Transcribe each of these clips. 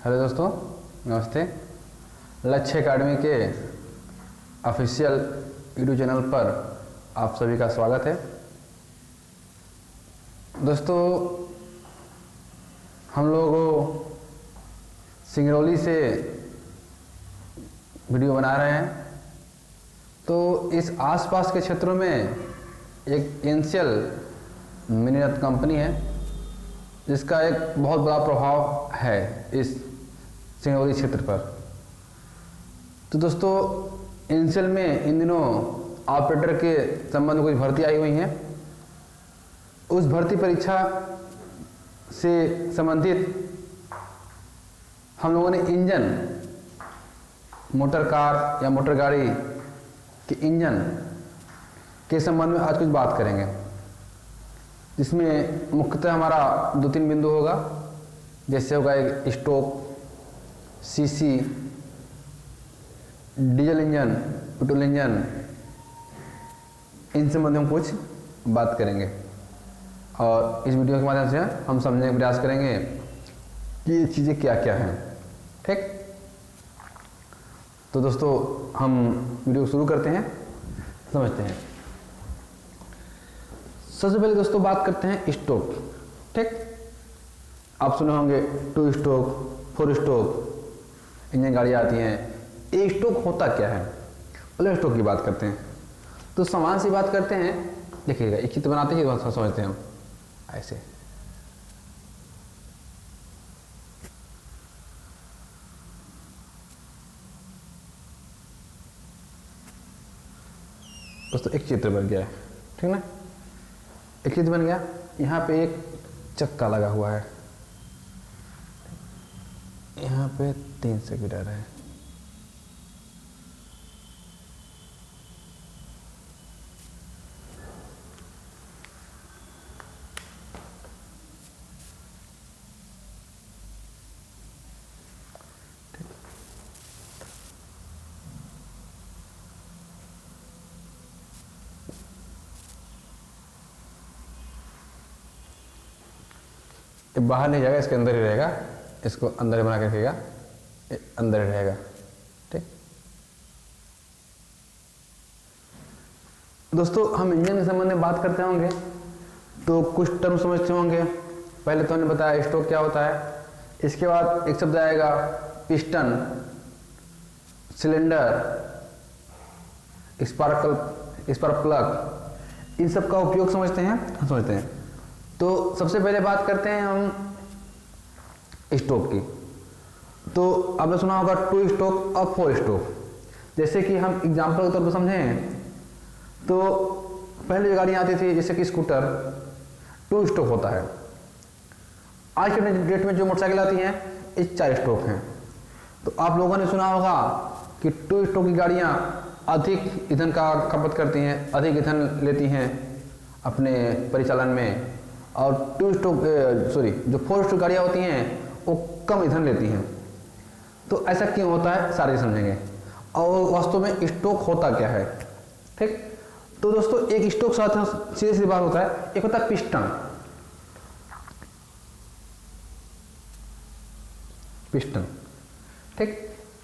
Hello दोस्तों, नमस्ते। लक्ष्य एकेडमी के ऑफिशियल यूट्यूब चैनल पर आप सभी का स्वागत है। दोस्तों, हम लोग सिंगरौली से वीडियो बना रहे हैं। तो इस आसपास के क्षेत्रों में एक एनसीएल मिनीरत्न कंपनी है जिसका एक बहुत बड़ा प्रभाव है इस सिंगरौली क्षेत्र पर। तो दोस्तों, एनसीएल में इन दिनों ऑपरेटर के संबंध में कुछ भर्ती आई हुई हैं। उस भर्ती परीक्षा से संबंधित हम लोगों ने इंजन, मोटर कार या मोटर गाड़ी के इंजन के संबंध में आज कुछ बात करेंगे, जिसमें मुख्यतः हमारा 2-3 बिंदु होगा। जैसे होगा एक stroke, CC, diesel engine, petrol engine, इन संबंध में कुछ बात करेंगे। और इस वीडियो के माध्यम से हम समझने का प्रयास करेंगे कि ये चीज़ें क्या क्या हैं। ठीक, तो दोस्तों हम वीडियो शुरू करते हैं, समझते हैं। सबसे पहले दोस्तों बात करते हैं स्टोक। ठीक, आप सुने होंगे 2 स्टोक, 4 स्टोक इंजन गाड़ियाँ आती हैं। एक स्टोक होता क्या है, पहले स्टोक की बात करते हैं। तो सामान से बात करते हैं। देखिएगा, एक चित्र बनाते हैं, बात समझते हैं हम ऐसे। दोस्तों एक चित्र बन गया है, ठीक ना। एक चित्र बन गया। यहाँ पे एक चक्का लगा हुआ है, यहाँ पे 3 सिलेंडर है। ये बाहर नहीं जाएगा, इसके अंदर ही रहेगा। इसको अंदर ही बना के रखिएगा, अंदर ही रहेगा। ठीक दोस्तों, हम इंजन के संबंध में बात करते होंगे तो कुछ टर्म समझते होंगे। पहले तो हमने बताया स्टोक क्या होता है। इसके बाद एक शब्द आएगा पिस्टन, सिलेंडर, स्पार्क प्लग। इन सब का उपयोग समझते हैं। तो सबसे पहले बात करते हैं हम स्टोक की। तो आपने सुना होगा 2 स्टोक और 4 स्टोक। जैसे कि हम एग्जांपल के तौर पर समझें तो पहले जो गाड़ियाँ आती थी जैसे कि स्कूटर, 2 स्टोक होता है। आज के डेट में जो मोटरसाइकिल आती हैं इस 4 स्टोक हैं। तो आप लोगों ने सुना होगा कि 2 स्टोक की गाड़ियाँ अधिक ईंधन का खपत करती हैं, अधिक ईंधन लेती हैं अपने परिचालन में। और 4 स्टोक गाड़ियाँ होती हैं वो कम ईंधन लेती हैं। तो ऐसा क्यों होता है, सारे समझेंगे। और वास्तव में स्टोक होता क्या है। ठीक, तो दोस्तों एक स्टोक साथ सीधी बात होता है। एक होता है पिस्टन। ठीक,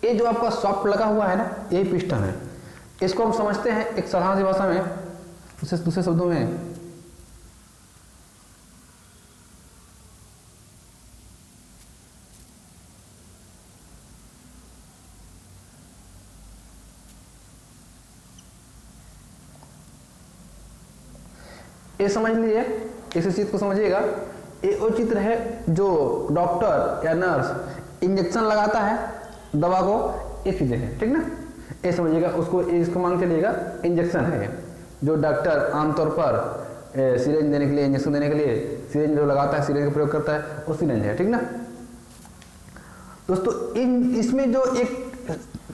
ये जो आपका सॉफ्ट लगा हुआ है ना, यही पिस्टन है। इसको हम समझते हैं एक साधारण सी भाषा में, दूसरे शब्दों में ये समझ लीजिए, इस चीज को समझिएगा। ये वो चित्र है जो डॉक्टर या नर्स इंजेक्शन लगाता है दवा को, ये चीजें हैं। ठीक ना, ये समझिएगा। इसको मान के चलिएगा, इंजेक्शन है जो डॉक्टर आमतौर पर सिरिंज देने के लिए, इंजेक्शन देने के लिए सिरिंज जो लगाता है, सिरिंज का प्रयोग करता है, वो सिरिंज है। ठीक ना दोस्तों, इसमें जो एक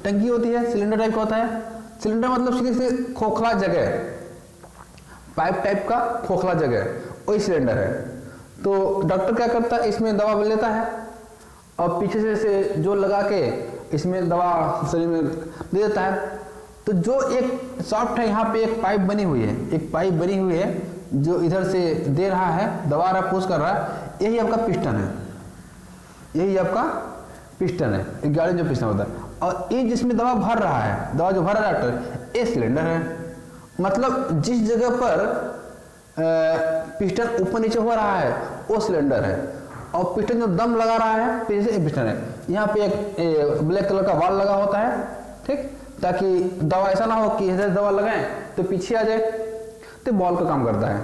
टंकी होती है सिलेंडर टाइप का होता है। सिलेंडर मतलब सीधे से खोखला जगह, पाइप टाइप का खोखला जगह, वही सिलेंडर है। तो डॉक्टर क्या करता है, इसमें दवा लेता है और पीछे से जो लगा के इसमें दवा शरीर में दे देता है। तो जो एक सॉफ्ट है, यहाँ पे एक पाइप बनी हुई है, जो इधर से दे रहा है, दबा रहा, पुश कर रहा है, यही आपका पिस्टन है। यही आपका पिस्टन है, एक गाड़ी में जो पिस्टन होता है, और ये जिसमें दवा भर रहा है, दवा जो भर रहा है डॉक्टर, ये सिलेंडर है। मतलब जिस जगह पर पिस्टन ऊपर नीचे हो रहा है वो सिलेंडर है, और पिस्टन जो दम लगा रहा है पीछे से पिस्टन है। यहाँ पे एक ब्लैक कलर का वाल लगा होता है, ठीक, ताकि दवा ऐसा ना हो कि इधर दवा लगाएं तो पीछे आ जाए, तो बॉल का काम करता है,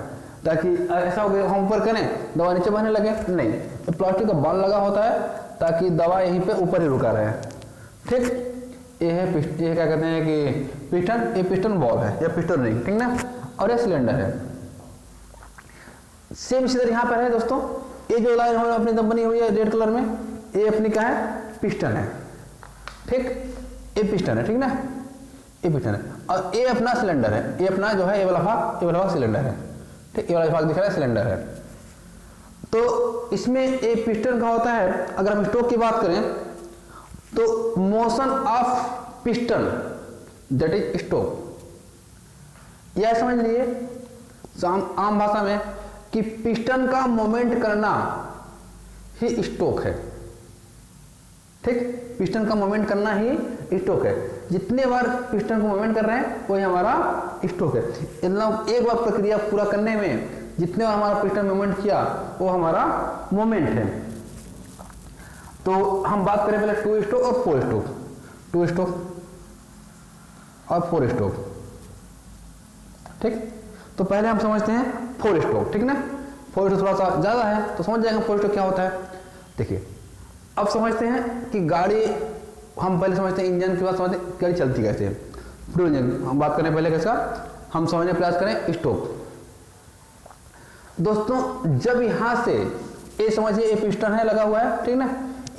ताकि ऐसा हो गया हम ऊपर करें दवा नीचे बहने लगे नहीं, तो प्लास्टिक का बॉल लगा होता है ताकि दवा यहीं पे ऊपर ही रुका रहे, ठीक। ये क्या कहते हैं कि पिस्टन, ये पिस्टन बॉल है या पिस्टन रिंग, ठीक ना, और ये सिलेंडर है। सेम इसी तरह यहाँ पर है दोस्तों, ये जो लाइन अपनी दम बनी हुई है रेड कलर में, ये अपनी क्या है, पिस्टन है, ठीक, ये पिस्टन है, ठीक ना, ये पिस्टन है, और ये अपना सिलेंडर है, ये अपना जो है ये वाला भाग सिलेंडर है, ठीक, ये वाला भाग दिख रहा है सिलेंडर है। तो इसमें ये पिस्टन का होता है, अगर हम स्ट्रोक की बात करें तो motion of piston that is stroke. यह समझ लीजिए आम भाषा में कि पिस्टन का मोमेंट करना ही स्ट्रोक है, ठीक, पिस्टन का मोमेंट करना ही स्ट्रोक है। जितने बार पिस्टन को मोमेंट कर रहे हैं वही हमारा स्ट्रोक है। मतलब एक बार प्रक्रिया पूरा करने में जितने बार हमारा पिस्टन मूवमेंट किया वो हमारा मोमेंट है। तो हम बात करें पहले 2 स्ट्रोक और 4 स्ट्रोक, 2 स्ट्रोक और 4 स्ट्रोक, ठीक। तो पहले हम समझते हैं 4 स्ट्रोक, ठीक ना, 4 स्ट्रोक थोड़ा सा ज्यादा है तो समझ जाएंगे 4 स्ट्रोक क्या होता है। देखिए अब समझते हैं कि गाड़ी, हम पहले समझते हैं इंजन के बाद समझते हैं गाड़ी चलती कैसे है। फ्यूल इंजन हम बात करें पहले कैसा, हम समझने प्रयास करें स्ट्रोक। दोस्तों जब यहां से ये समझिए ये पिस्टन है लगा हुआ है, ठीक ना,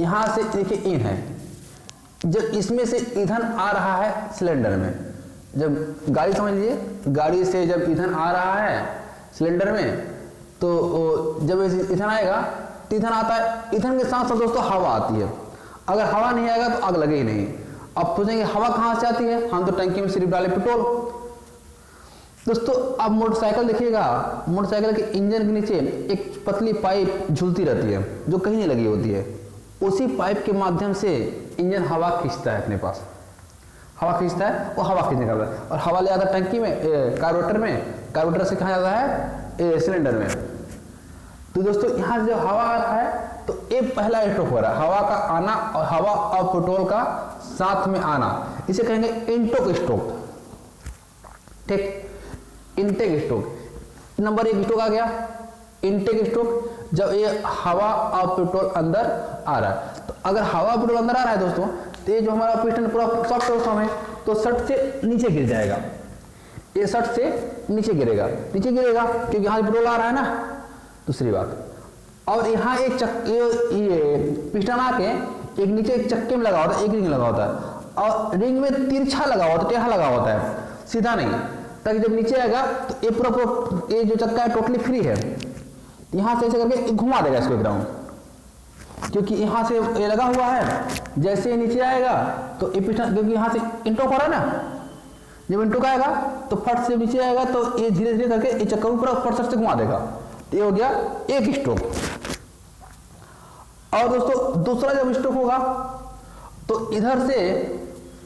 यहां से देखिए इन है, जब इसमें से ईंधन आ रहा है सिलेंडर में, जब गाड़ी समझ लीजिए गाड़ी से जब ईंधन आ रहा है सिलेंडर में, तो जब ईंधन आएगा तो ईंधन आता है, ईंधन के साथ साथ दोस्तों हवा आती है। अगर हवा नहीं आएगा तो आग लगे ही नहीं। अब पूछेंगे हवा कहां से आती है, हम तो टंकी में सिर्फ डाले पेट्रोल। दोस्तों अब मोटरसाइकिल देखिएगा, मोटरसाइकिल के इंजन के नीचे एक पतली पाइप झूलती रहती है जो कहीं नहीं लगी होती है, उसी पाइप के माध्यम से इंजन हवा खींचता है अपने पास, हवा खींचता है, वो हवा खींचने का है, और हवा ले आता है टंकी में, कार्बोरेटर में, कार्बोरेटर से कहा जाता है सिलेंडर में। तो दोस्तों यहाँ से जब हवा आ रहा है तो ये पहला स्ट्रोक हो रहा है, हवा का आना और हवा और पेट्रोल का साथ में आना, इसे कहेंगे इंटोक स्ट्रोक, ठीक, इनटेक स्ट्रोक। नंबर 1 स्ट्रोक आ गया इनटेक स्ट्रोक, जब ये हवा और पेट्रोल अंदर आ रहा है। तो अगर हवा पेट्रोल अंदर आ रहा है दोस्तों, तो ये जो हमारा पिस्टन पूरा सॉफ्ट फॉर्म है तो सट से नीचे गिर जाएगा, ये सट से नीचे गिरेगा क्योंकि यहाँ पेट्रोल आ रहा है ना। दूसरी बात, और यहाँ एक ये पिस्टन आके एक नीचे एक चक्के में लगा होता है, एक रिंग लगा होता है, और रिंग में तिरछा लगा होता है, टेढ़ा लगा होता है, सीधा नहीं, ताकि जब नीचे आएगा तो ये पूरा ये जो चक्का है टोटली फ्री है, यहाँ से ऐसे करके घुमा देगा इसको ग्राउंड, क्योंकि यहाँ से ये लगा हुआ है, जैसे ये नीचे आएगा तो ये पिस्टन, क्योंकि यहाँ से इंटोक हो रहा है ना, जब इंटोक आएगा तो फट से नीचे आएगा तो ये धीरे धीरे करके ये चक्का पूरा फट से घुमा देगा। ये हो गया एक स्ट्रोक। और दोस्तों दूसरा जब स्ट्रोक होगा तो इधर से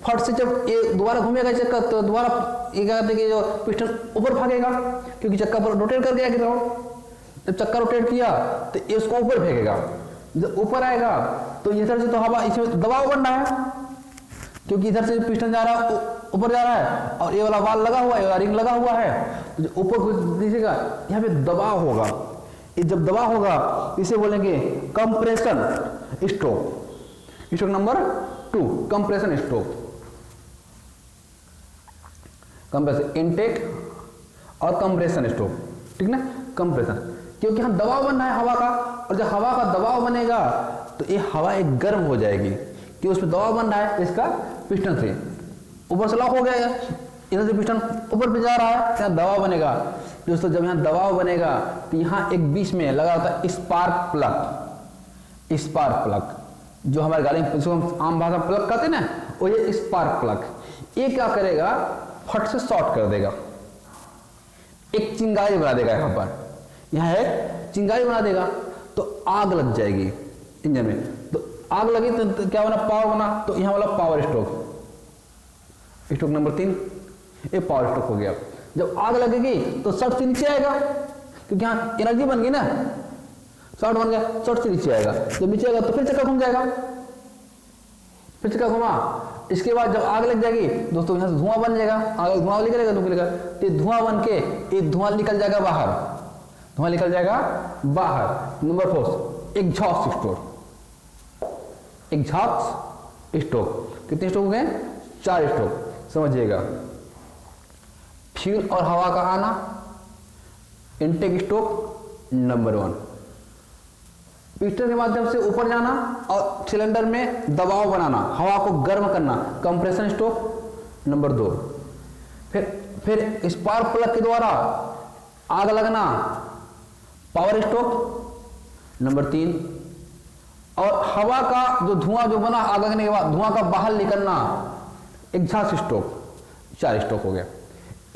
फट से जब ये दोबारा घूमेगा चक्का तो दोबारा ये क्या कहते हैं कि जो पिस्टन ऊपर भागेगा, क्योंकि चक्का पर रोटेट कर गया ग्राउंड, जब चक्का रोटेट किया तो ये उसको ऊपर फेंकेगा, जब ऊपर आएगा तो इधर से तो हवा, इसमें दबाव बन रहा है क्योंकि इधर से पिस्टन जा रहा है ऊपर जा रहा है, और ये वाला वाल लगा हुआ है, ये वाला रिंग लगा हुआ है, जो ऊपर दिखेगा यहाँ पे दबाव होगा। ये जब दबाव होगा इसे बोलेंगे compression stroke. Stroke number 2 compression stroke. Compression intake और कंप्रेशन स्ट्रोक, ठीक ना, कंप्रेशन, क्योंकि हम दबाव बनना है हवा का, और जब हवा का दबाव बनेगा तो ये हवा एक गर्म हो जाएगी, कि उसमें दबाव बन रहा है इसका पिस्टन से, ऊपर से लॉक हो गया, इधर से पिस्टन ऊपर पे जा रहा है, यहाँ दबाव बनेगा। दोस्तों जब यहाँ दबाव बनेगा तो यहाँ एक बीच में लगा होता है स्पार्क प्लग, स्पार्क प्लग जो हमारे गाड़ी में जिसको हम आम भाषा प्लग कहते हैं ना, वो ये स्पार्क प्लग, ये क्या करेगा, फट से शॉर्ट कर देगा, एक चिंगारी बना देगा, यहाँ पर यहाँ एक चिंगारी बना देगा, तो आग लग जाएगी इंजन में। तो आग लगी तो क्या बना, पावर बना, तो यहाँ वाला पावर स्ट्रोक, स्ट्रोक नंबर 3 ये पावर स्ट्रोक हो गया। जब आग लगेगी तो शॉर्ट से नीचे आएगा, क्योंकि यहाँ एनर्जी बन गई ना, शॉर्ट बन गया, शॉर्ट से नीचे आएगा, जब नीचे आएगा तो फिर चक्का घूम जाएगा, फिर चक्का घुमा। इसके बाद जब आग लग जाएगी दोस्तों, यहाँ से धुआं बन जाएगा, आग धुआं निकलेगा, तो धुआं बन के ये धुआं निकल जाएगा बाहर, धुआं निकल जाएगा बाहर। Number 4 exhaust stroke, exhaust stroke. कितने स्ट्रोक हो गए, 4 स्ट्रोक, समझिएगा। फ्यूल और हवा का आना, इनटेक स्ट्रोक नंबर 1। पिस्टन के माध्यम से ऊपर जाना और सिलेंडर में दबाव बनाना, हवा को गर्म करना, कंप्रेशन स्ट्रोक नंबर 2। फिर स्पार्क प्लग के द्वारा आग लगना, पावर स्ट्रोक नंबर 3। और हवा का जो धुआं जो बना आग लगने के बाद धुआं का बाहर निकलना, एग्जॉस्ट स्ट्रोक, 4 स्ट्रोक हो गया।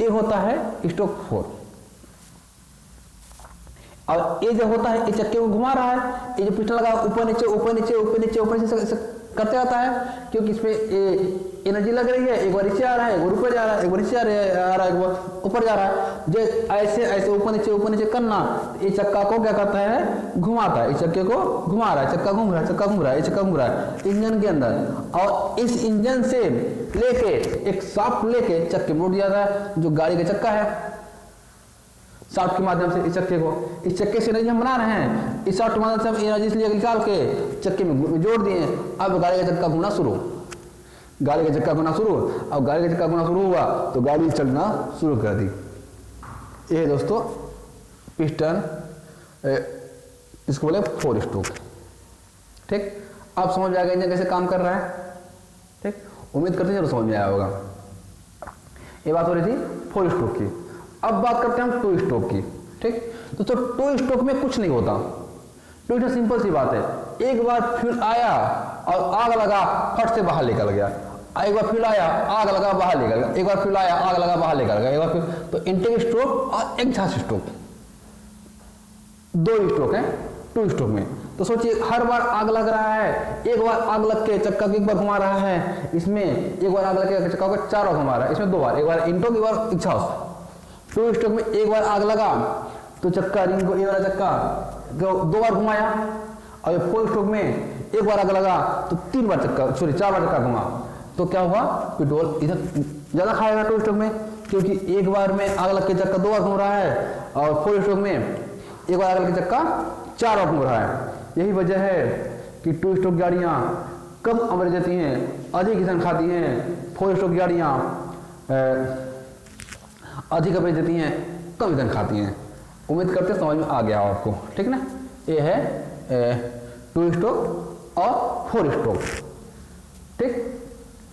ये होता है स्ट्रोक 4। और ये जो होता है, ये चक्के को घुमा रहा है, ये जो पिस्टन लगा ऊपर नीचे ऊपर नीचे ऊपर नीचे ऊपर नीचे करते रहता है, क्योंकि इसमें एनर्जी लग रही है, एक बार नीचे आ रहा है, एक बार ऊपर जा रहा है, एक बार नीचे आ रहा है, एक बार ऊपर जा रहा है। जो ऐसे ऐसे ऊपर नीचे करना, ये चक्का को क्या करता है, घुमाता है, इस चक्के को घुमा रहा है, चक्का घूम रहा है, चक्का घूम रहा है, ये चक्का घूम रहा है इंजन के अंदर। और इस इंजन से लेके एक शाफ्ट लेके चक्के में उठ जाता है, जो गाड़ी का चक्का है, शाफ्ट के माध्यम से इस चक्के को, इस चक्के से एनर्जी हम बना रहे हैं, इस शाफ्ट के माध्यम से हम एनर्जी इसलिए निकाल के चक्के में जोड़ दिए। अब गाड़ी का चक्का घूमना शुरू, गाड़ी का चक्का घूमना शुरू। अब गाड़ी का चक्का घूमना शुरू हुआ तो गाड़ी चलना शुरू कर दी। ये दोस्तों पिस्टन, इसको बोले 4 स्ट्रोक। ठीक, अब समझ आ गया इंजन कैसे काम कर रहा है। ठीक, उम्मीद करते हैं समझ में आया होगा। ये बात हो रही थी 4 स्ट्रोक की। अब बात करते हैं हम 2 स्ट्रोक की। ठीक, तो 2 स्ट्रोक में कुछ नहीं होता। 2 स्ट्रोक सिंपल सी बात है, एक बार फ्यूल आया और आग लगा, फट से बाहर निकल गया। एक बार फ्यूल आया, आग लगा, बाहर निकल गया, एक बार फ्यूल आया, आग लगा, बाहर निकल गया, एक बार फ्यूल। तो इनटेक स्ट्रोक और एग्जॉस्ट स्ट्रोक 2 स्ट्रोक है 2 स्ट्रोक में। तो सोचिए, हर बार आग लग रहा है, एक बार आग लग के चक्का को एक बार घुमा रहा है, इसमें एक बार आग लग के चक्का को 4 बार घुमा रहा है, इसमें 2 बार, एक बार इनटेक, एक बार एग्जॉस्ट। 2 स्ट्रोक में एक बार आग लगा तो चक्का रिंग को, ये वाला चक्का 2 बार घुमाया। और 4 स्ट्रोक में एक बार आग लगा तो 3 बार चक्का, सॉरी 4 बार चक्का घुमा। तो क्या हुआ, पेट्रोल इधर ज्यादा खाएगा 2 स्ट्रोक में, क्योंकि एक बार में आग लग के चक्का 2 बार घूम रहा है, और 4 स्ट्रोक में एक बार आग लग के चक्का 4 बार घूम रहा है। यही वजह है कि 2 स्ट्रोक गाड़ियां कम एवरेज देती हैं, अधिक ईंधन खाती हैं। 4 स्ट्रोक गाड़ियां अधिक एवरेज देती हैं, कम ईंधन खाती हैं। उम्मीद करते हैं समझ में आ गया हो आपको। ठीक ना, ये है 2 स्ट्रोक और 4 स्ट्रोक। ठीक,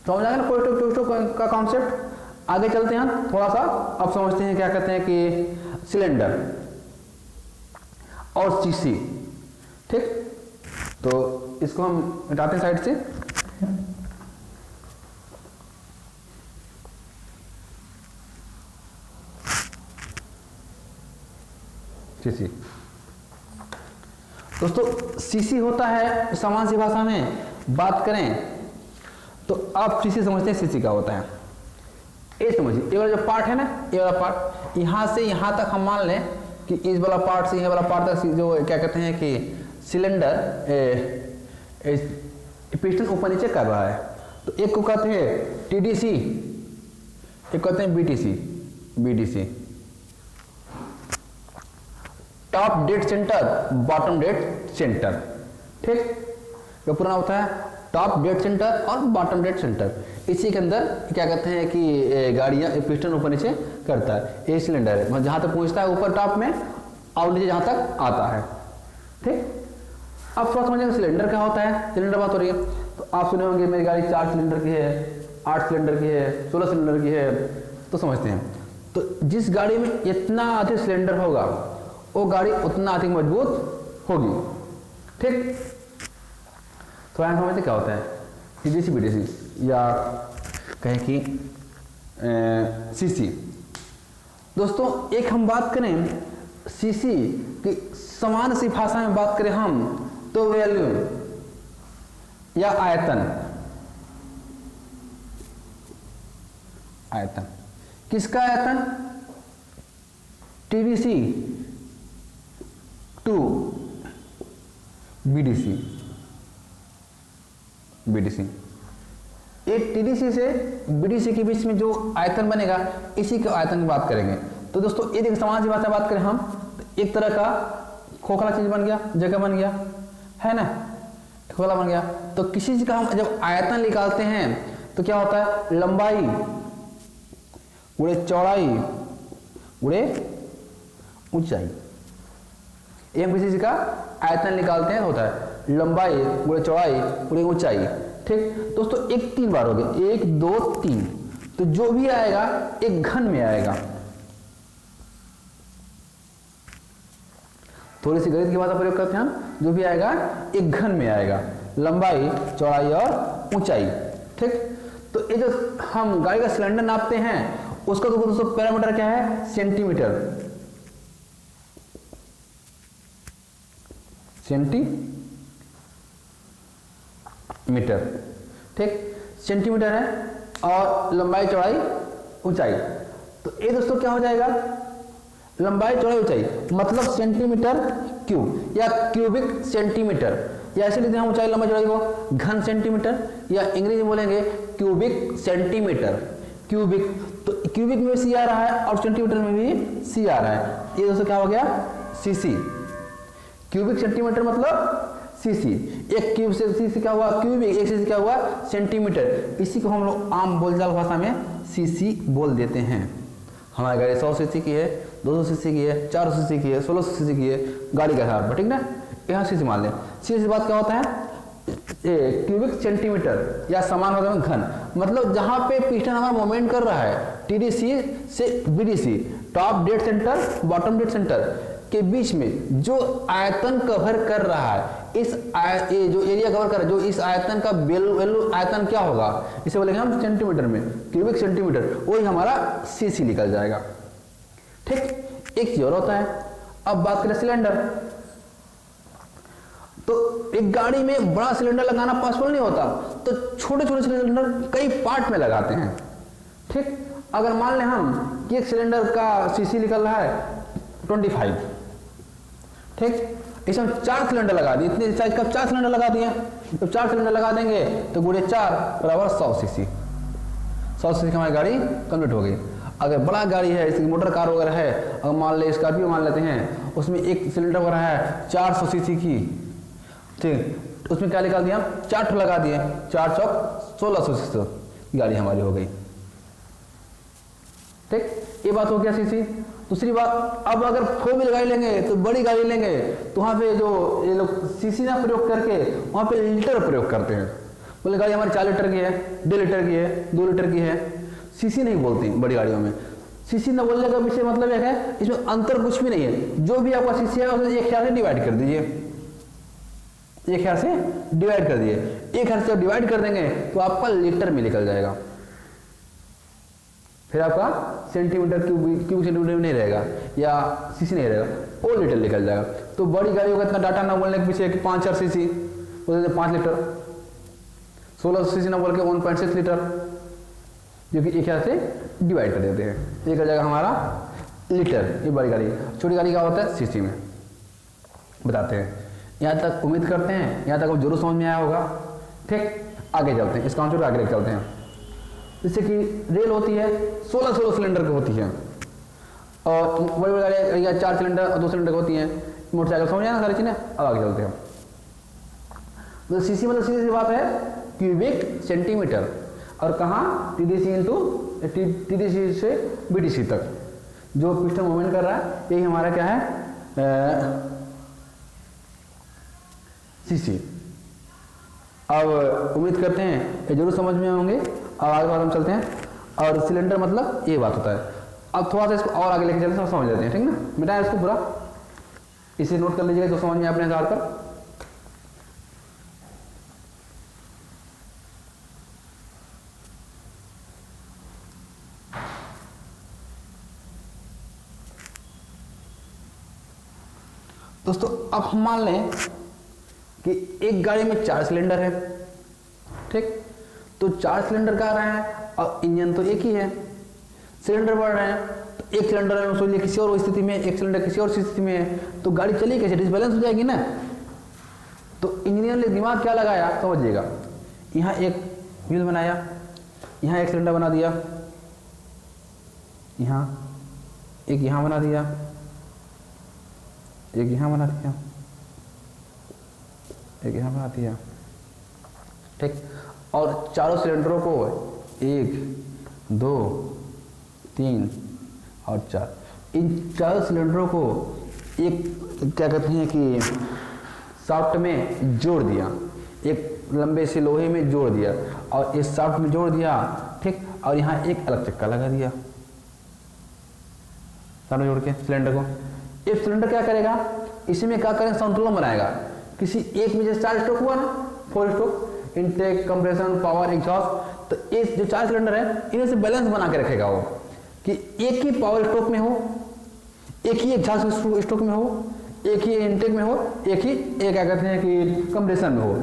समझ आ गया ना 4 स्ट्रोक 2 स्ट्रोक का कॉन्सेप्ट। आगे चलते हैं हम थोड़ा सा, अब समझते हैं क्या कहते हैं कि सिलेंडर और सीसी। ठीक, तो इसको हम हटाते हैं साइड से। सीसी दोस्तों, सीसी होता है, सामान्य सी भाषा में बात करें तो आप सीसी समझते हैं, सीसी क्या होता है ये समझिए। ये वाला जो पार्ट है ना, ये वाला पार्ट, यहां से यहां तक हम मान लें कि इस वाला पार्ट से ये वाला पार्ट तक जो क्या कहते हैं कि सिलेंडर पिस्टन ऊपर नीचे कर रहा है। तो एक को कहते हैं टीडीसी, एक कहते हैं BTC, BDC, top dead centre, bottom dead centre. ठीक, क्या पूरा होता है, टॉप डेड सेंटर और बॉटम डेड सेंटर। इसी के अंदर क्या कहते हैं कि गाड़ियां पिस्टन ऊपर नीचे करता है। ये सिलेंडर है, जहां तक पहुंचता है ऊपर टॉप में और नीचे जहां तक आता है। ठीक, अब थोड़ा समझेंगे सिलेंडर क्या होता है। सिलेंडर बात हो रही है तो आप सुने होंगे मेरी गाड़ी 4 सिलेंडर की है, 8 सिलेंडर की है, 16 सिलेंडर की है, तो समझते हैं। तो जिस गाड़ी में इतना अधिक सिलेंडर होगा वो गाड़ी उतना अधिक मजबूत होगी। ठीक, तो यहाँ समझते क्या होता है टीडीसी बीडीसी या कहें कि सीसी। दोस्तों एक हम बात करें सीसी की, सामान्य सी भाषा में बात करें हम तो वैल्यूम, या आयतन, आयतन किसका आयतन, टीडीसी टू बीडीसी, बीडीसी, एक टीडीसी से बीडीसी के बीच में जो आयतन बनेगा इसी के आयतन की बात करेंगे। तो दोस्तों ये देखिए समान सी बात करें हम, तो एक तरह का खोखला चीज बन गया, जगह बन गया, है ना, खोखला बन गया। तो किसी चीज का हम जब आयतन निकालते हैं तो क्या होता है, लंबाई गुणे चौड़ाई गुणे ऊंचाई, ये हम किसी चीज का आयतन निकालते हैं, होता है लंबाई गुणे चौड़ाई गुणे ऊंचाई। ठीक दोस्तों, एक 3 बार हो गए, 1 2 3, तो जो भी आएगा एक घन में आएगा। थोड़ी सी गणित की भाषा प्रयोग करते हैं हम, जो भी आएगा एक घन में आएगा, लंबाई चौड़ाई और ऊंचाई। ठीक, तो ये जो हम गाड़ी का सिलेंडर नापते हैं उसका तो दोस्तों पैरामीटर क्या है, सेंटीमीटर, सेंटीमीटर। ठीक, सेंटीमीटर है और लंबाई चौड़ाई ऊंचाई। तो ये दोस्तों क्या हो जाएगा, लंबाई चौड़ाई ऊंचाई मतलब सेंटीमीटर क्यूब या क्यूबिक सेंटीमीटर, या ऐसे लिखते हैं ऊंचाई लंबाई चौड़ाई को घन सेंटीमीटर, या अंग्रेजी में बोलेंगे क्यूबिक सेंटीमीटर। क्यूबिक, तो क्यूबिक में सी आ रहा है और सेंटीमीटर में भी सी आ रहा है। ये दोस्तों क्या हो गया, सीसी। क्यूबिक सेंटीमीटर मतलब सीसी, एक क्यूब से सीसी क्या हुआ, क्यूबिक, एक सीसी क्या हुआ, सेंटीमीटर। इसी को हम लोग आम बोलचाल भाषा में सीसी बोल देते हैं। हमारी गाड़ी 100 सीसी की है, 200 सीसी की है, 400 सीसी की है, 1600 सीसी की है, गाड़ी के आधार पर, ठीक ना। यहाँ सीसी मान लें, सीसी बात क्या होता है, क्यूबिक सेंटीमीटर या समान होता है घन, मतलब जहां पे पिस्टन हमारा मूवमेंट कर रहा है टीडीसी से BDC, top dead centre bottom dead centre के बीच में जो आयतन कवर कर रहा है, ये जो एरिया कवर कर रहा है, जो इस आयतन का वैल्यू आयतन क्या होगा, इसे बोलेंगे हम सेंटीमीटर में, क्यूबिक सेंटीमीटर, वही हमारा सीसी निकल जाएगा। ठीक, एक चीज और होता है। अब बात करें सिलेंडर, तो एक गाड़ी में बड़ा सिलेंडर लगाना पॉसिबल नहीं होता, तो छोटे छोटे सिलेंडर कई पार्ट में लगाते हैं। ठीक, अगर मान लें हम कि एक सिलेंडर का सीसी निकल रहा है 25, ठीक, इसमें हम 4 सिलेंडर लगा दिए, इतने साइज का 4 सिलेंडर लगा दिए, तो 4 सिलेंडर लगा देंगे तो गुणे 4 बराबर 100 सीसी, 100 सीसी की हमारी गाड़ी कंप्लीट हो गई। अगर बड़ा गाड़ी है, जैसे मोटर कार वगैरह है, अगर मान ले स्कॉर्पियो मान लेते हैं, उसमें एक सिलेंडर वगैरह है 400 सीसी की, ठीक, उसमें क्या निकाल दिया, 4 लगा दिए, 4 चौक 1600 सीसी गाड़ी हमारी हो गई। ठीक, ये बात हो गया सीसी। दूसरी बात, अब अगर 4 व्हील गाड़ी लेंगे तो बड़ी गाड़ी लेंगे तो वहां पे जो ये लोग सीसी ना प्रयोग करके वहां पे लीटर प्रयोग करते हैं। बोले गाड़ी हमारी 4 लीटर की है, 1.5 लीटर की है, 2 लीटर की है, सीसी नहीं बोलती बड़ी गाड़ियों में। सीसी न बोलने का विषय मतलब एक है, इसमें अंतर कुछ भी नहीं है, जो भी आपका सीसी है उसे एक ख्याल से डिवाइड कर दीजिए, एक ख्याल से डिवाइड कर दिए, एक ख्याल से डिवाइड कर देंगे तो आपका लीटर में निकल जाएगा, फिर आपका सेंटीमीटर क्यूब सेंटीमीटर में नहीं रहेगा या सीसी नहीं रहेगा, वो लीटर निकल जाएगा। तो बड़ी गाड़ियों का इतना डाटा ना बोलने के पीछे कि 5-4 सीसी बोलते 5 लीटर, 1600 सीसी ना बोल के 1.6 लीटर, जो कि एक ख्याल से डिवाइड कर देते हैं, ये कर जाएगा हमारा लीटर। ये बड़ी गाड़ी, छोटी गाड़ी का होता है सीसी में बताते हैं। यहाँ तक उम्मीद करते हैं, यहाँ तक अब जरूर समझ में आया होगा। ठीक, आगे चलते हैं, इस कॉन्सेप्ट आगे लेकर चलते हैं। जैसे कि रेल होती है 16 सिलेंडर की होती है, और बड़ी बड़ी गाड़ियाँ 4 सिलेंडर और 2 सिलेंडर की होती हैं, मोटरसाइकिल, समझ आना सारी चीजें। अब आगे चलते हैं। तो सीसी मतलब सीधी सी बात है क्यूबिक सेंटीमीटर, और कहाँ, टीडीसी इंटू टीडीसी से बीडीसी तक जो पिस्टन मूवमेंट कर रहा है, यही हमारा क्या है, सीसी। अब उम्मीद करते हैं ये जरूर समझ में होंगे। अब आगे बात हम चलते हैं, और सिलेंडर मतलब ये बात होता है। अब थोड़ा सा इसको और आगे लेके चलते हैं, समझ लेते हैं, ठीक ना, मिटाएं इसको पूरा, इसे नोट कर लीजिएगा तो समझ में अपने आधार पर। दोस्तों अब हम मान लें कि एक गाड़ी में 4 सिलेंडर है, ठीक। तो 4 सिलेंडर का आ रहे हैं और इंजन तो एक ही है, सिलेंडर बढ़ रहे हैं, तो एक सिलेंडर में सोचिए किसी और स्थिति में, एक सिलेंडर किसी और स्थिति में है, तो गाड़ी चली कैसे, डिसबैलेंस हो जाएगी ना। तो इंजीनियर ने दिमाग क्या लगाया समझिएगा, यहाँ एक व्हील बनाया, यहाँ एक सिलेंडर बना दिया, यहाँ एक यहाँ बना दिया, एक यहाँ बना दिया, एक यहाँ बना दिया, ठीक। और चारों सिलेंडरों को 1 2 3 और 4, इन चारों सिलेंडरों को एक क्या कहते हैं कि शाफ्ट में जोड़ दिया, एक लंबे से लोहे में जोड़ दिया और इस शाफ्ट में जोड़ दिया, ठीक। और यहाँ एक अलग चक्का लगा दिया सामने जोड़ के सिलेंडर को। इस सिलेंडर क्या करेगा, इसमें क्या करेगा, संतुलन बनाएगा। किसी एक में जैसे 4 स्ट्रोक हुआ ना, 4 stroke, intake, compression, power, exhaust, तो इस जो 4 सिलेंडर है इन्हें से बैलेंस बना के रखेगा वो, कि एक ही पावर स्ट्रोक में हो, एक ही एग्जॉस्ट स्ट्रोक में हो, एक ही इनटेक में हो, एक ही एक क्या कहते हैं कि कंप्रेशन में हो,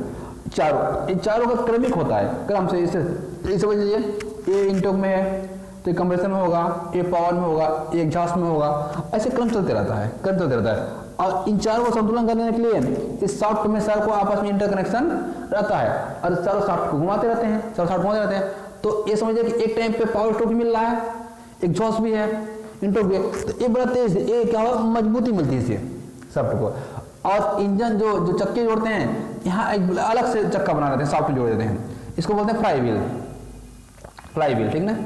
चारों, इन चारों का क्रमिक होता है क्रम से। इसे समझ लीजिए, ये इनटेक में है तो कंप्रेशन में होगा, ये पावर में होगा, ये एग्जॉस्ट में होगा, ऐसे क्रम चलते रहता है, क्रम चलते रहता है। और इन चारों को संतुलन करने के लिए इस शाफ्ट में चारों को आपस में इंटरकनेक्शन रहता है और चारों शाफ्ट को घुमाते रहते हैं, चारों शाफ्ट घुमाते रहते हैं। तो ये समझिए कि एक टाइम पे पावर स्ट्रोक भी मिल रहा है, एग्जॉस्ट भी है, इंटेक भी है, तो ये बड़ा तेज, ये क्या हो, मजबूती मिलती है इसे शाफ्ट को। और इंजन जो चक्के जोड़ते हैं, यहाँ एक अलग से चक्का बना देते हैं, शाफ्ट जोड़ देते हैं, इसको बोलते हैं फ्लाई व्हील, फ्लाई व्हील, ठीक ना।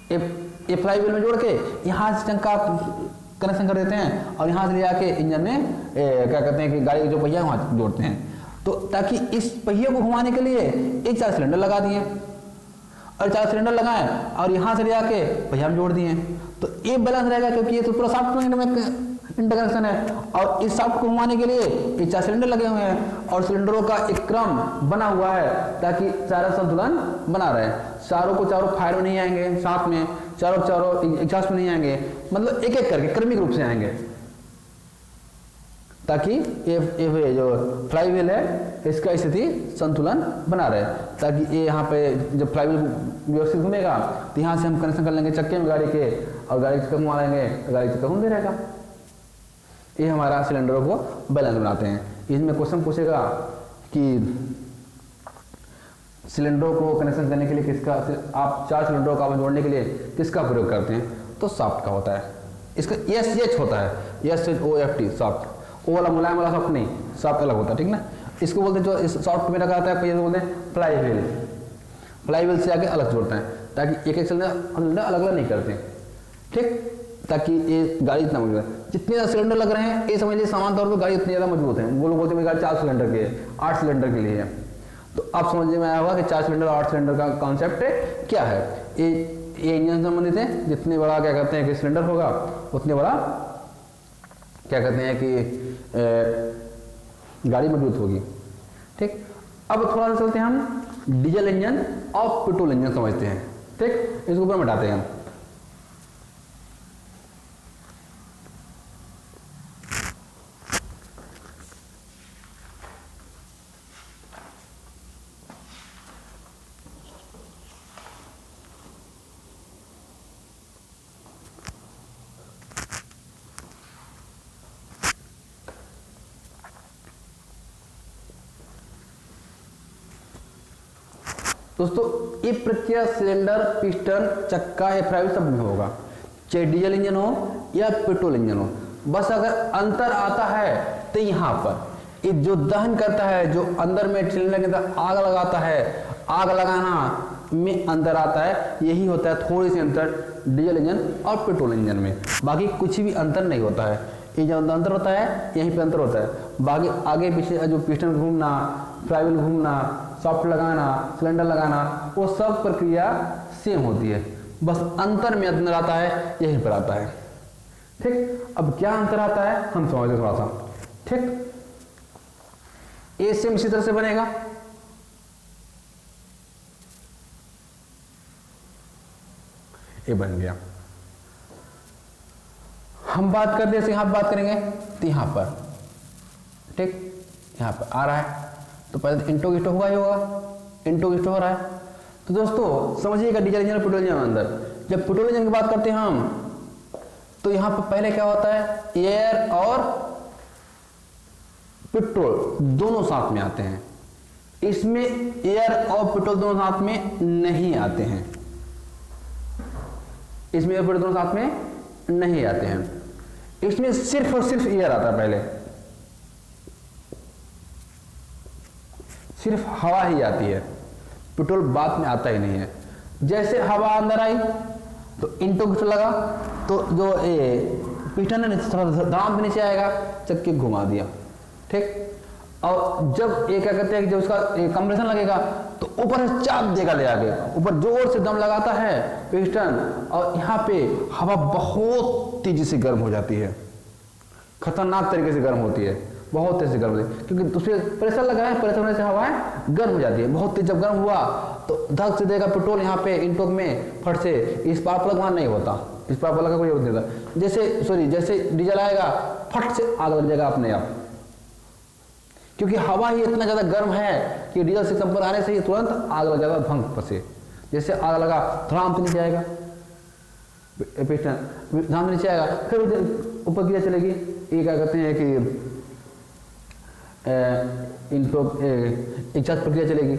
ये फ्लाई व्हील में जोड़ के यहाँ से चक्का कनेक्शन कर देते हैं और यहाँ से ले जाके इंजन में क्या कहते हैं कि गाड़ी के जो पहिया वहाँ जोड़ते हैं। तो ताकि इस पहिए को घुमाने के लिए एक 4 सिलेंडर लगा दिए और 4 सिलेंडर लगाए और यहाँ से ले जाके पहिया में जोड़ दिए, तो ये बैलेंस रहेगा, क्योंकि ये तो पूरा शाफ्ट में इंटरकनेक्शन है। और इस शाफ्ट को घुमाने के लिए ये 4 सिलेंडर लगे हुए हैं और सिलेंडरों का एक क्रम बना हुआ है ताकि सारा संतुलन बना रहे। चारों को चारों फायर में नहीं आएंगे साथ में, चारों एग्जॉस्ट में नहीं आएंगे, मतलब एक एक करके क्रमिक रूप से आएंगे, ताकि ये जो फ्लाई व्हील है इसका स्थिति संतुलन बना रहे। ताकि ये यहाँ पे जब फ्लाई व्हील व्यवस्थित घूमेगा तो यहाँ से हम कनेक्शन कर लेंगे चक्के में गाड़ी के और गाड़ी चक्का घुमा लेंगे, गाड़ी चक्का घूमते रहेगा। ये हमारा सिलेंडरों को बैलेंस बनाते हैं। इसमें क्वेश्चन पूछेगा कि सिलेंडरों को कनेक्शन करने के लिए किसका, आप 4 सिलेंडरों का जोड़ने के लिए किसका प्रयोग करते हैं, तो शाफ्ट का होता है। इसका SH होता है, SHOFT शाफ्ट, वो वाला मुलायम वाला शाफ्ट नहीं, शाफ्ट अलग होता है, ठीक ना। इसको बोलते हैं जो इस शाफ्ट में लगा रहता है, पहिए बोलते हैं फ्लाई व्हील। फ्लाई व्हील से आके अलग जोड़ते हैं ताकि एक एक सिलेंडर अलग अलग नहीं करते, ठीक, ताकि ये गाड़ी इतना मजबूत है। जितने ज़्यादा सिलेंडर लग रहे हैं ये समझ लीजिए सामान्य तौर पर गाड़ी उतनी ज़्यादा मजबूत है। वो लोग बोलते हैं गाड़ी 4 सिलेंडर की है, 8 सिलेंडर के लिए है। तो आप समझ में आया होगा कि 4 सिलेंडर और 8 सिलेंडर का कॉन्सेप्ट क्या है। ये इंजन संबंधित है, जितने बड़ा क्या कहते हैं कि सिलेंडर होगा उतने बड़ा क्या कहते हैं कि गाड़ी मजबूत होगी, ठीक। अब थोड़ा सा चलते हैं हम डीजल इंजन और पेट्रोल इंजन समझते हैं, ठीक। इसको ऊपर मिटाते हैं हम। दोस्तों ये प्रक्रिया सिलेंडर, पिस्टन, चक्का या फ्लाई सब में होगा, चाहे डीजल इंजन हो या पेट्रोल इंजन हो। बस अगर अंतर आता है तो यहाँ पर ये जो दहन करता है, जो अंदर में सिलेंडर के अंदर आग लगाता है, आग लगाना में अंतर आता है, यही होता है थोड़ी सी अंतर डीजल इंजन और पेट्रोल इंजन में। बाकी कुछ भी अंतर नहीं होता है। ये जो अंतर होता है यहीं पे अंतर होता है। बाकी आगे पीछे जो पिस्टन घूमना, फ्लाई व्हील घूमना, शाफ्ट लगाना, सिलेंडर लगाना, वो सब प्रक्रिया सेम होती है, बस अंतर में अंतर आता है, यहीं पर आता है, ठीक। अब क्या अंतर आता है हम समझते थोड़ा सा, ठीक। ये सेम इसी तरह से बनेगा, ये बन गया। हम बात करते हैं, यहां बात करेंगे तो यहां पर, ठीक, यहां पर आ रहा है तो पहले इंटो गिटो हुआ ही होगा, इंटू स्टोक हो रहा है। तो दोस्तों समझिएगा डीजल इंजन और पेट्रोल इंजन के अंदर, जब पेट्रोल इंजन की बात करते हैं हम, तो यहाँ पर पहले क्या होता है, एयर और पेट्रोल दोनों साथ में आते हैं। इसमें एयर और पेट्रोल दोनों साथ में नहीं आते हैं, इसमें एयर पेट्रोल दोनों साथ में नहीं आते हैं। इसमें सिर्फ और सिर्फ एयर आता है, पहले सिर्फ हवा ही आती है, पेट्रोल बाद में आता ही नहीं है। जैसे हवा अंदर आई तो इंटू लगा, तो जो पिस्टन है थोड़ा दाम पे नीचे आएगा, चक्के घुमा दिया, ठीक। और जब ये क्या करते हैं कि जब उसका कंप्रेशन लगेगा तो ऊपर से चाप देगा, ले आगे ऊपर जोर से दम लगाता है पिस्टन, और यहाँ पे हवा बहुत तेजी से गर्म हो जाती है, खतरनाक तरीके से गर्म होती है, बहुत तेजी से गर्म होती है, क्योंकि उसमें प्रेशर लगा है, प्रेशर होने से हवाएं गर्म हो जाती है बहुत तेज। जब गर्म हुआ तो धक से देगा पेट्रोल यहाँ पे इंटोक में, फट से इस पार प्लग वहां नहीं होता, इस पार प्लग का कोई नहीं होता। जैसे डीजल आएगा फट से आग लग जाएगा अपने आप, क्योंकि हवा ही इतना ज्यादा गर्म है कि डीजल से संपर्क आने से ही तुरंत आग लग जाएगा भंग से। जैसे आग लगा धड़ाम पे नीचे आएगा पिस्टन, धड़ाम नीचे आएगा, फिर ऊपर गियर चलेगी। ये क्या कहते हैं कि एक प्रक्रिया चलेगी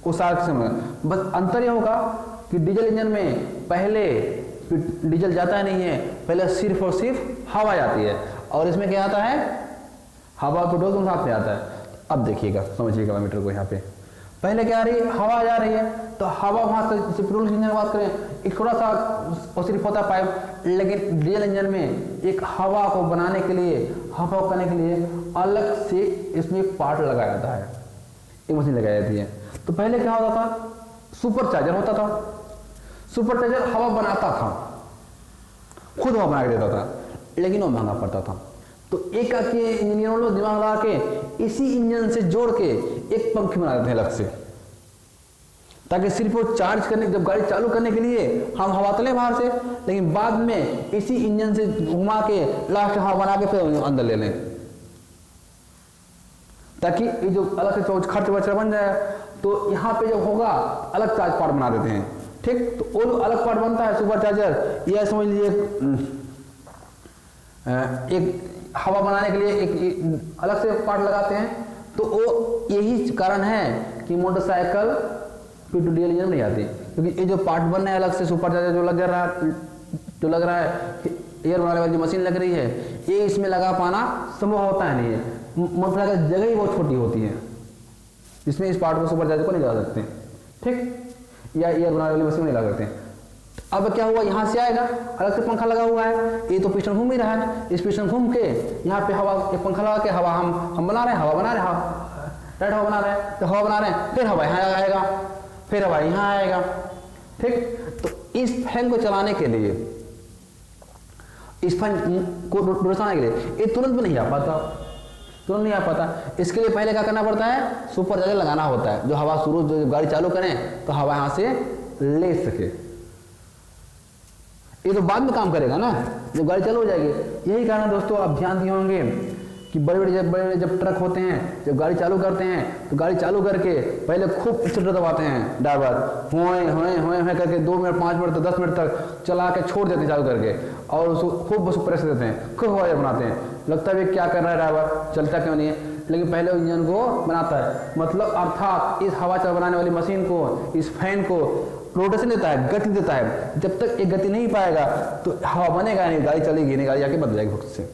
उस आग से। बस अंतर यह होगा कि डीजल इंजन में पहले डीजल जाता नहीं है, पहले सिर्फ और सिर्फ हवा जाती है, और इसमें क्या आता है, हवा पेट्रोल दोनों साथ में आता है। अब देखिएगा, समझिएगा मीटर को, यहाँ पे पहले क्या आ रही है, हवा जा रही है, तो हवा वहां से पेट्रोल इंजन की बात करें एक थोड़ा सा और सिर्फ होता पाइप, लेकिन डीजल इंजन में एक हवा को बनाने के लिए, हवा को करने के लिए अलग से इसमें एक पार्ट लगाया जाता है, एक मशीन लगाई जाती है। तो पहले क्या होता था, सुपर चार्जर होता था, सुपर चार्जर हवा बनाता था, खुद हवा बना के देता था, लेकिन वो महंगा पड़ता था। तो एक इंजीनियरों ने दिमाग लगा के इसी इंजन से जोड़ के एक पंखे बना देते हैं अलग से, ताकि सिर्फ वो चार्ज करने, जब गाड़ी चालू करने के लिए हम हवा तले बाहर से, लेकिन बाद में इसी इंजन से घुमा के लास्ट हवा बना के फिर अंदर ले लें, ताकि ये जो अलग से खर्च वर्च बन जाए। तो यहाँ पे जब होगा अलग चार्ज पार्ट बना देते हैं, ठीक। तो वो जो अलग पार्ट बनता है सुपर चार्जर, यह समझ लीजिए एक हवा बनाने के लिए एक अलग से पार्ट लगाते हैं। तो वो यही कारण है कि मोटरसाइकिल डीजल इंजन नहीं आती, क्योंकि ये जो पार्ट बन रहे हैं अलग से सुपर चार्जर जो लग रहा है एयर बनाने वाली जो मशीन लग रही है, ये इसमें लगा पाना संभव होता है नहीं है, मोटरसाइकिल जगह ही बहुत छोटी होती है, इसमें इस पार्ट को सुपर चार्जर को नहीं लगा सकते, ठीक, या एयर बनाने वाली मशीन नहीं लगा सकते। अब क्या हुआ, यहाँ से आएगा अलग से पंखा लगा हुआ है, ये तो पिस्टन घूम ही रहा है, इस पिस्टन घूम के यहाँ पे हवा, एक पंखा लगा के हवा हम बना रहे हैं, हवा बना रहे हैं, डायरेक्ट हवा बना रहे हैं, तो हवा बना रहे हैं, फिर हवा यहाँ आएगा, फिर हवा यहाँ आएगा, ठीक। तो इस फैन को चलाने के लिए, इस फैन को रोशनाने के लिए ये तुरंत भी नहीं आ पाता, तुरंत नहीं आ पाता। इसके लिए पहले क्या करना पड़ता है, सुपर चार्जर लगाना होता है, जो हवा शुरू, जो गाड़ी चालू करें तो हवा यहाँ से ले सके। ये तो बाद में काम करेगा ना, जब गाड़ी चालू हो जाएगी। यही कारण है दोस्तों, आप ध्यान दिए होंगे कि बड़े बड़े जब ट्रक होते हैं, जब गाड़ी चालू करते हैं तो गाड़ी चालू करके पहले खूब एक्सीलेटर दबाते हैं ड्राइवर, होए करके 2 मिनट 5 मिनट 10 मिनट तक चला के छोड़ देते हैं चालू करके, और उसको खूब उसको प्रेशर देते हैं, खूब हवा बनाते हैं, लगता है क्या कर रहा है ड्राइवर, चलता क्यों नहीं है, लेकिन पहले इंजन को बनाता है। मतलब अर्थात इस हवा बनाने वाली मशीन को, इस फैन को रोटेशन देता है, गति देता है। जब तक ये गति नहीं पाएगा तो हवा बनेगा नहीं, गाड़ी चलेगी नहीं, गाड़ी जाके बंद जाएगी भक्त से।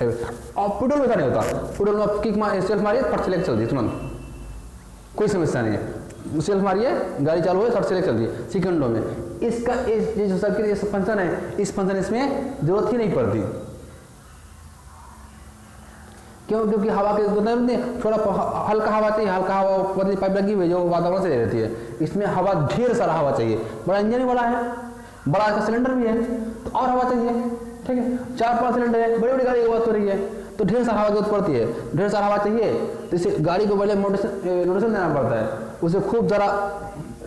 और पेट्रोल में नहीं होता, पेट्रोल में किक सेल्फ मारिए फट से लेकर चल दी तुरंत, कोई समस्या नहीं है, सेल्फ मारिए गाड़ी चालू है, फट से लेकर चल दी सेकंडों में। इसका ये जो सर्किट, ये फंक्शन है, इस फंक्शन इसमें जरूरत ही नहीं पड़ती। क्यों? क्योंकि हवा के थोड़ा हल्का हवा चाहिए, हल्का हवा पतली पाइप लगी हुई है जो वातावरण से दे रहती है, इसमें हवा ढेर सारा हवा चाहिए। बड़ा इंजन भी बड़ा है, बड़ा का सिलेंडर भी है, तो और हवा चाहिए, ठीक है। 4-5 सिलेंडर है, बड़ी बड़ी गाड़ी की बात हो रही है, तो ढेर सारा हवा की जरूरत पड़ती है, ढेर सारा हवा चाहिए। तो इसे गाड़ी को पहले मोटेशन देना पड़ता है, उसे खूब जरा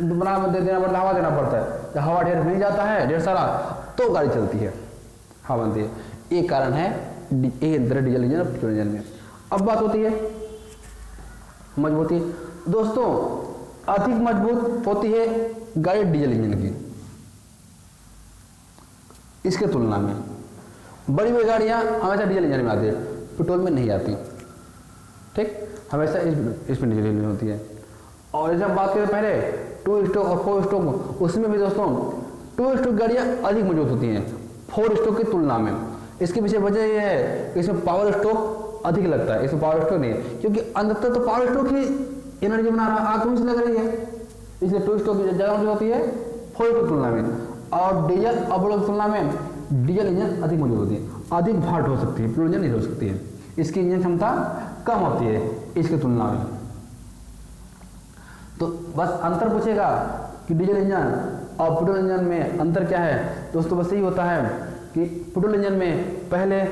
बना देना पड़ता है, हवा देना पड़ता है। जब हवा ढेर मिल जाता है ढेर सारा, तो गाड़ी चलती है, हवा बनती है। ये कारण है डीजल इंजन और पेट्रोल इंजन में। अब बात होती है मजबूती। दोस्तों अधिक मजबूत होती है गाड़ी डीजल इंजन की, इसके तुलना में बड़ी बड़ी गाड़ियां हमेशा डीजल इंजन में आती है, पेट्रोल में नहीं आती। ठीक, हमेशा इसमें डीजल इंजन होती है। और जब बात करें पहले 2 स्ट्रोक और 4 स्ट्रोक, उसमें भी दोस्तों 2 स्ट्रोक गाड़ियां अधिक मजबूत होती हैं 4 स्ट्रोक की तुलना में। इसके पीछे वजह यह है कि इसमें पावर स्ट्रोक अधिक लगता है, इसमें पावर स्ट्रोक नहीं है, क्योंकि अंदर तो पावर स्ट्रोक ही एनर्जी बना रहा है, आग कौन सी लग रही है, इसलिए 2 स्ट्रोक की ज़्यादा मजबूत होती है 4 स्ट्रोक की तुलना में। और डीजल और पेट्रोल की तुलना में डीजल इंजन अधिक मजबूत होती है, अधिक भार ढो सकती है, पेट्रोल इंजन नहीं ढो सकती है, इसकी इंजन क्षमता कम होती है इसकी तुलना में। तो बस अंतर पूछेगा कि डीजल इंजन और पेट्रोल इंजन में अंतर क्या है दोस्तों, बस यही होता है कि पेट्रोल इंजन में पहले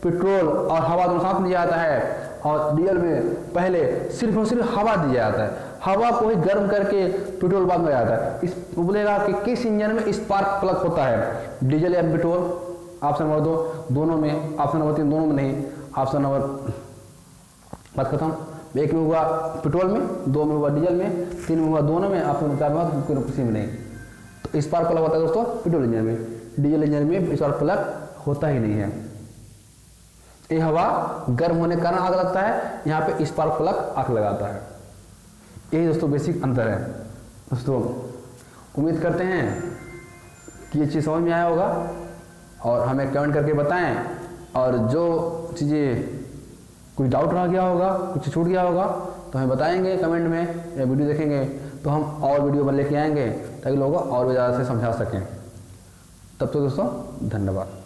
पेट्रोल और हवा दोनों साथ दिया जाता है, और डीजल में पहले सिर्फ और सिर्फ हवा दिया जाता है, हवा को ही गर्म करके पेट्रोल बाद में जाता है। इस बोलेगा कि किस इंजन में स्पार्क प्लग होता है, डीजल या पेट्रोल, ऑप्शन नंबर 2 दोनों में, ऑप्शन नंबर 3 दोनों में नहीं, ऑप्शन नंबर बात खत्म। 1 में हुआ पेट्रोल में, 2 में हुआ डीजल में, 3 में हुआ दोनों में, ऑप्शन 4 में किसी में नहीं। तो स्पार्क प्लग होता है दोस्तों पेट्रोल इंजन में, डीजल इंजन में स्पार्क प्लग होता ही नहीं है। ये हवा गर्म होने के कारण आग लगता है, यहाँ पे स्पार्क प्लग आग लगाता है। यही दोस्तों बेसिक अंतर है। दोस्तों उम्मीद करते हैं कि ये चीज़ समझ में आया होगा, और हमें कमेंट करके बताएं, और जो चीज़ें कुछ डाउट रह गया होगा, कुछ छूट गया होगा तो हमें बताएंगे कमेंट में, या वीडियो देखेंगे तो हम और वीडियो बन लेके आएंगे ताकि लोगों को और भी ज़्यादा से समझा सकें। तब तो दोस्तों धन्यवाद।